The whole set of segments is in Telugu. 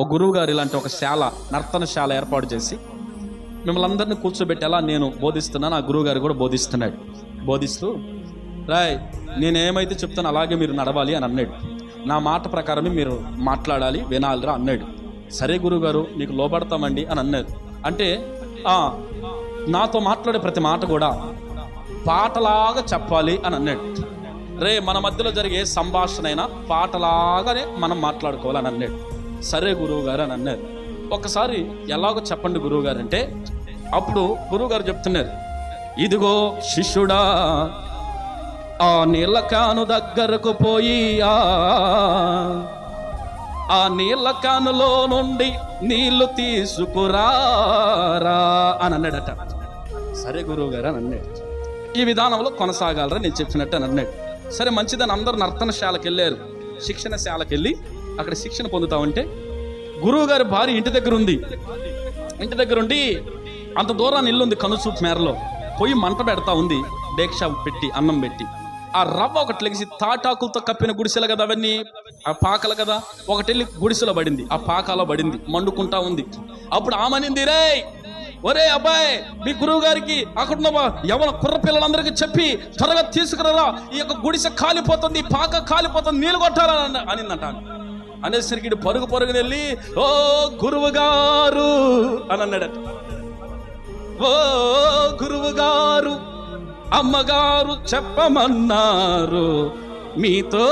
ఓ గురువు గారు ఇలాంటి ఒక నర్తనశాల ఏర్పాటు చేసి మిమ్మల్ని అందరినీ కూర్చోబెట్టి ఎలా నేను బోధిస్తున్నాను, ఆ గురువు గారు కూడా బోధిస్తున్నాడు. బోధిస్తూ రాయ్ నేనేమైతే చెప్తాను అలాగే మీరు నడవాలి అని అన్నాడు. నా మాట ప్రకారమే మీరు మాట్లాడాలి, వినాలిరా అన్నాడు. సరే గురువుగారు మీకు లోబడతామండి అని అన్నారు. అంటే నాతో మాట్లాడే ప్రతి మాట కూడా పాటలాగా చెప్పాలి అని అన్నాడు. రే మన మధ్యలో జరిగే సంభాషణ అయినా పాటలాగానే మనం మాట్లాడుకోవాలని అన్నాడు. సరే గురువు గారు అని అన్నారు. ఒకసారి ఎలాగో చెప్పండి గురువు గారు అంటే, అప్పుడు గురువు గారు చెప్తున్నారు, ఇదిగో శిష్యుడా, ఆ నీళ్ళ కాను దగ్గరకు పోయి ఆ నీళ్ళ కానులో నుండి నీళ్లు తీసుకురారా అని అన్నాడట. సరే గురువు గారు అని అన్నాడు. ఈ విధానంలో కొనసాగాలరా నేను చెప్పినట్టు అని అన్నాడు. సరే మంచిదని అందరూ నర్తనశాలకు వెళ్ళారు. శిక్షణశాలకు వెళ్ళి అక్కడ శిక్షణ పొందుతా ఉంటే గురువు గారి భార్య ఇంటి దగ్గర ఉంది. ఇంటి దగ్గర ఉండి అంత దూరాన్ని ఇల్లు ఉంది, కనుచూపు మేరలో పొయ్యి మంట పెడతా ఉంది, డేక్ష పెట్టి అన్నం పెట్టి. ఆ రవ్వ ఒకటి లెగిసి తాటాకులతో కప్పిన గుడిసెలు కదా అవన్నీ, ఆ పాకలు కదా, ఒకటి వెళ్ళి గుడిసెలో పడింది, ఆ పాకాలో పడింది, మండుకుంటా ఉంది. అప్పుడు ఆమనింది, రే ఒరే అబ్బాయి మీ గురువు గారికి అక్కడున్న ఎవరి కుర్ర పిల్లలందరికీ చెప్పి త్వరగా తీసుకురా, ఈ యొక్క గుడిసె కాలిపోతుంది, పాక కాలిపోతుంది, నీళ్ళు కొట్టాలని అనిందంట. అనేసరికి పరుగు పరుగుని వెళ్ళి ఓ గురువు గారు అని అన్నాడట. ఓ గురువు గారు అమ్మగారు చెప్పమన్నారు మీతో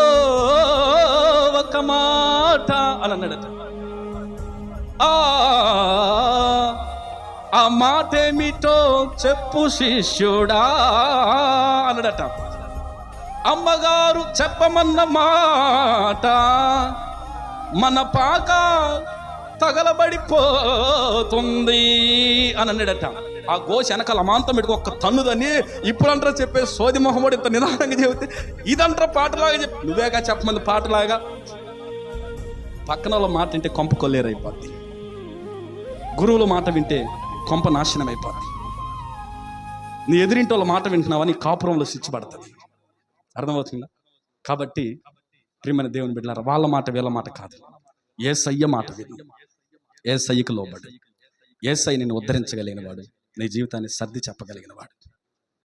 ఒక మాట అని అన్నాడట. ఆ మాటేమిటో చెప్పు శిష్యుడా అన్నాడట. అమ్మగారు చెప్పమన్న మాట మన పాక తగలబడిపోతుంది అని అన్నాడట. ఆ గోష వెనకాల అమాంతం పెట్టుకో ఒక్క తన్నుదని ఇప్పుడంటారా చెప్పే సోది మొహమ్మడు ఇంత నిదానంగా చెబితే ఇదంటారా పాటలాగా చెప్పి, నువ్వేగా చెప్పమంది పాటలాగా. పక్కన వాళ్ళ మాట వింటే కొంప కొల్లేరైపోద్ది, గురువుల మాట వింటే కొంప నాశనం అయిపోద్ది. నీ ఎదురింటి వాళ్ళ మాట వింటున్నావా, నీ కాపురంలో సిచ్చిపడుతుంది. అర్థమవుతుందా? కాబట్టి ప్రియమైన దేవుని బిడ్డలారా, వాళ్ళ మాట వీళ్ళ మాట కాదు, యేసయ్య మాట విను, యేసయ్యకు లోబడు. యేసయ్య నిన్ను ఉద్ధరించగలిగిన వాడు, నీ జీవితాన్ని సర్ది చెప్పగలిగిన వాడు.